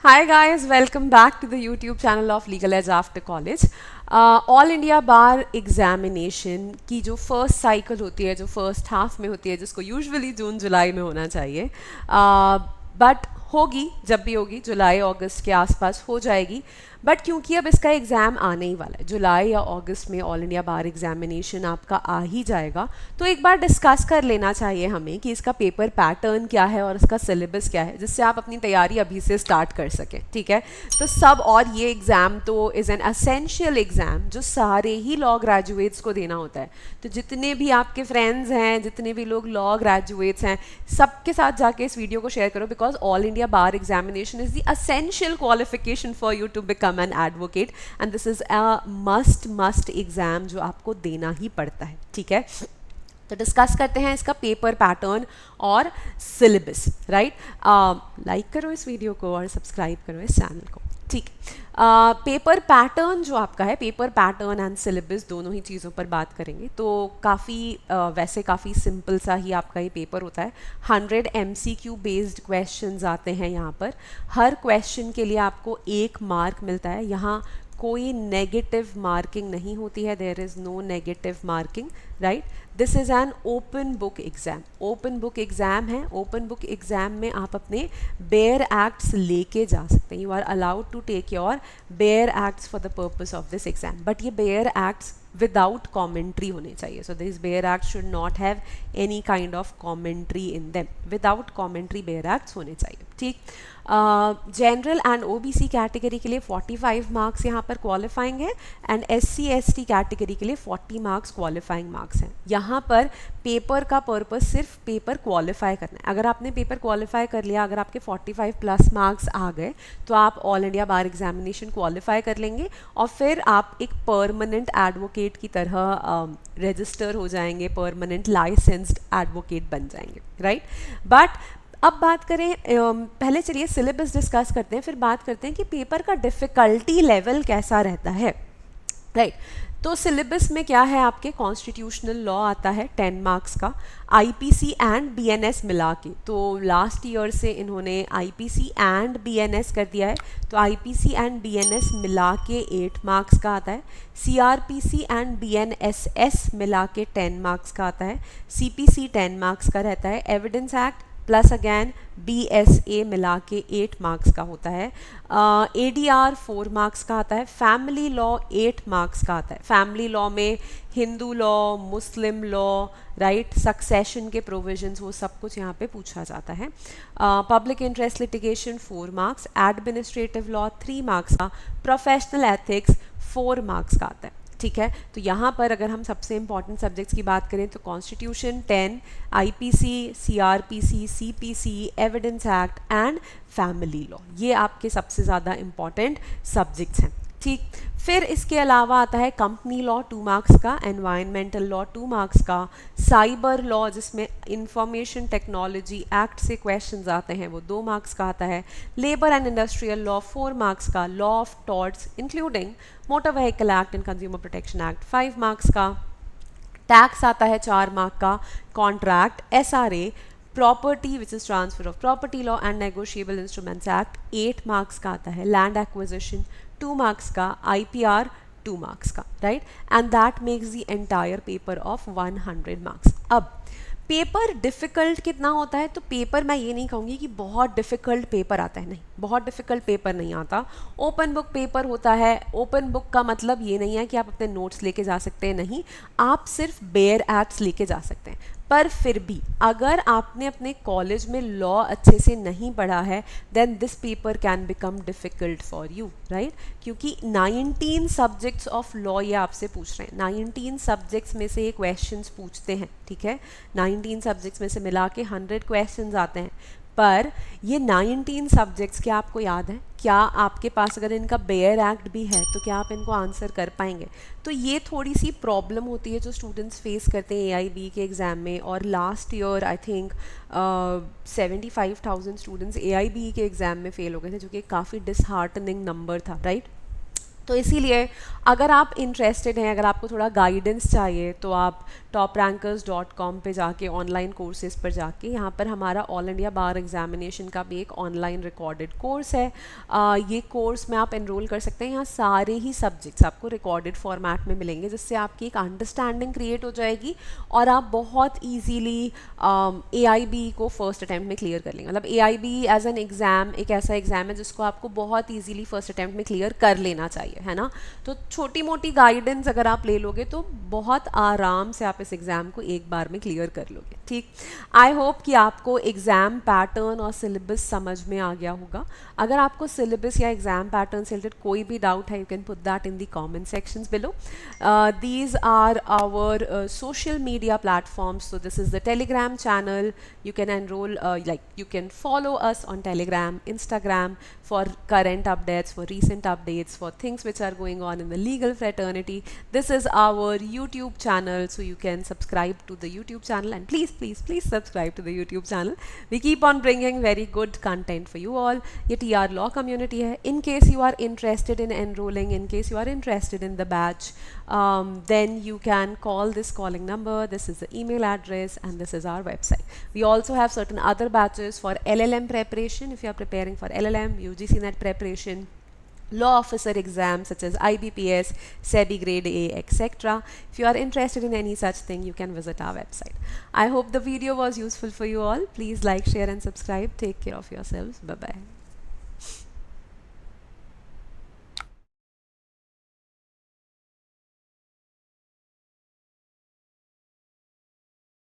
Hi guys, welcome back to the YouTube channel of Legal Edge After College. All India bar examination की जो first cycle होती है, जो first half में होती है, जिसको यूजुअली जून जुलाई में होना चाहिए, बट होगी, जब भी होगी जुलाई अगस्त के आसपास हो जाएगी. बट क्योंकि अब इसका एग्ज़ाम आने ही वाला है, जुलाई या अगस्त में ऑल इंडिया बार एग्जामिनेशन आपका आ ही जाएगा, तो एक बार डिस्कस कर लेना चाहिए हमें कि इसका पेपर पैटर्न क्या है और इसका सिलेबस क्या है, जिससे आप अपनी तैयारी अभी से स्टार्ट कर सकें. ठीक है, तो सब और ये एग्ज़ाम तो इज़ एन असेंशियल एग्ज़ाम जो सारे ही लॉ ग्रेजुएट्स को देना होता है. तो जितने भी आपके फ्रेंड्स हैं, जितने भी लोग लॉ ग्रेजुएट्स हैं, सबके साथ जाके इस वीडियो को शेयर करो, because all India bar examination is the essential qualification for you to become an advocate and this is a must exam जो आपको देना ही पड़ता है. ठीक है, तो डिस्कस करते हैं इसका पेपर पैटर्न और सिलेबस. राइट, लाइक करो इस वीडियो को और सब्सक्राइब करो इस चैनल को. ठीक, पेपर पैटर्न जो आपका है, पेपर पैटर्न एंड सिलेबस दोनों ही चीज़ों पर बात करेंगे. तो काफ़ी वैसे काफ़ी सिंपल सा ही आपका ये पेपर होता है. 100 MCQ बेस्ड क्वेश्चंस आते हैं यहाँ पर. हर क्वेश्चन के लिए आपको 1 मार्क मिलता है. यहाँ कोई नेगेटिव मार्किंग नहीं होती है. There is no negative marking. Right, this is an open book exam. Open book exam है. ओपन बुक एग्ज़ाम में आप अपने बेयर एक्ट्स लेके जा सकते हैं. You are allowed to take your bare acts for the purpose of this exam. But ये bare acts without commentary होने चाहिए. So this bare act should not have any kind of commentary in them. Without commentary bear acts होने चाहिए. ठीक, general and OBC category के लिए 45 marks यहाँ पर क्वालिफाइंग है एंड SC ST कैटेगरी के लिए 40 मार्क्स क्वालिफाइंग मार्क्स हैं. यहाँ पर पेपर का पर्पस सिर्फ पेपर क्वालिफाई करना है. अगर आपने पेपर क्वालिफाई कर लिया, अगर आपके 45 प्लस मार्क्स आ गए, तो आप all India bar examination qualify कर लेंगे और फिर आप एक परमानेंट एडवोकेट की तरह रजिस्टर हो जाएंगे, परमानेंट लाइसेंस्ड एडवोकेट बन जाएंगे. राइट, बट अब बात करें, पहले चलिए सिलेबस डिस्कस करते हैं, फिर बात करते हैं कि पेपर का डिफ़िकल्टी लेवल कैसा रहता है. राइट, तो सिलेबस में क्या है, आपके कॉन्स्टिट्यूशनल लॉ आता है 10 मार्क्स का, IPC एंड BNS मिला के. तो लास्ट ईयर से इन्होंने IPC एंड BNS कर दिया है, तो IPC एंड BNS मिला के 8 मार्क्स का आता है. CRPC एंड BNSS मिला के 10 मार्क्स का आता है. CPC 10 मार्क्स का रहता है. Evidence act plus again BSA मिला के 8 मार्क्स का होता है. ADR 4 मार्क्स का आता है. फैमिली लॉ 8 मार्क्स का आता है. फैमिली लॉ में हिंदू लॉ, मुस्लिम लॉ, राइट, सक्सेशन के प्रोविजंस, वो सब कुछ यहाँ पे पूछा जाता है. Public interest litigation 4 marks. Administrative law 3 marks का. प्रोफेशनल एथिक्स 4 मार्क्स का आता है. ठीक है, तो यहाँ पर अगर हम सबसे इंपॉर्टेंट सब्जेक्ट्स की बात करें तो constitution 10, IPC, CRPC, CPC, evidence act and family law, ये आपके सबसे ज़्यादा इंपॉर्टेंट सब्जेक्ट्स हैं. ठीक, फिर इसके अलावा आता है कंपनी लॉ 2 मार्क्स का, एनवायरमेंटल लॉ 2 मार्क्स का, साइबर लॉ जिसमें इंफॉर्मेशन टेक्नोलॉजी एक्ट से क्वेश्चंस आते हैं वो 2 मार्क्स का आता है. Labour and industrial law 4 marks का. Law of torts including motor vehicle act and consumer protection act 5 marks का. टैक्स आता है 4 मार्क का. Contract, SRA, property which is transfer of property law and negotiable instruments act 8 marks का आता है. Land acquisition 2 marks का. IPR 2 marks का. Right, and that makes the entire paper of 100 marks. अब पेपर डिफ़िकल्ट कितना होता है, तो पेपर मैं ये नहीं कहूँगी कि बहुत डिफ़िकल्ट पेपर आता है, नहीं, बहुत डिफ़िकल्ट पेपर नहीं आता. ओपन बुक पेपर होता है. ओपन बुक का मतलब ये नहीं है कि आप अपने नोट्स लेके जा सकते हैं, नहीं, आप सिर्फ बेयर एक्ट्स लेके जा सकते हैं. पर फिर भी अगर आपने अपने कॉलेज में लॉ अच्छे से नहीं पढ़ा है, then this paper can become difficult for you. Right, क्योंकि 19 सब्जेक्ट्स ऑफ लॉ ये आपसे पूछ रहे हैं. 19 सब्जेक्ट्स में से ये क्वेश्चंस पूछते हैं. ठीक है, 19 सब्जेक्ट्स में से मिला के 100 क्वेश्चंस आते हैं. पर ये 19 सब्जेक्ट्स क्या आपको याद है? क्या आपके पास अगर इनका बेयर एक्ट भी है तो क्या आप इनको आंसर कर पाएंगे? तो ये थोड़ी सी प्रॉब्लम होती है जो स्टूडेंट्स फेस करते हैं AIB के एग्ज़ाम में. और last year I think 75,000 students AIB के एग्ज़ाम में फेल हो गए थे, जो कि काफ़ी डिसहार्टनिंग नंबर था. राइट, तो तो इसीलिए अगर आप इंटरेस्टेड हैं, अगर आपको थोड़ा गाइडेंस चाहिए, तो आप toprankers.com पे जाके ऑनलाइन कोर्सेज़ पर जाके यहाँ पर हमारा ऑल इंडिया बार एग्जामिनेशन का भी एक ऑनलाइन रिकॉर्डेड कोर्स है। ये कोर्स में आप एनरोल कर सकते हैं। यहाँ सारे ही सब्जेक्ट्स आपको रिकॉर्डेड फॉर्मेट में मिलेंगे, जिससे आपकी एक अंडरस्टैंडिंग क्रिएट हो जाएगी और आप बहुत ईजीली AIB को फर्स्ट अटैम्प्ट में क्लियर कर लेंगे। मतलब AIB एज एन एग्ज़ाम एक ऐसा एग्ज़ाम है जिसको आपको बहुत ईजीली फर्स्ट अटैम्प्ट में क्लियर कर लेना चाहिए, है ना। तो छोटी मोटी गाइडेंस अगर आप ले लोगे तो बहुत आराम से आप इस एग्ज़ाम को एक बार में क्लियर कर लोगे। ठीक, आई होप कि आपको एग्ज़ाम पैटर्न और सिलेबस समझ में आ गया होगा। अगर आपको सिलेबस या एग्ज़ाम पैटर्न से रिलेटेड कोई भी डाउट है, you can put that in the comment sections below. These are our social media platforms. So this is the Telegram channel. You can enroll, you can follow us on Telegram, Instagram for current updates, for recent updates, for things which are going on in the legal fraternity. This is our YouTube channel, so you can subscribe to the YouTube channel, and please subscribe to the YouTube channel. We keep on bringing very good content for you all. ये TR Law community है. In case you are interested in enrolling, in case you are interested in the batch, then you can call this calling number. This is the email address, and this is our website. We also have certain other batches for LLM preparation. If you are preparing for LLM, UGC NET preparation, law officer exams such as IBPS, SEBI grade A, etc. If you are interested in any such thing, you can visit our website. I hope the video was useful for you all. Please like, share and subscribe. Take care of yourselves. Bye bye.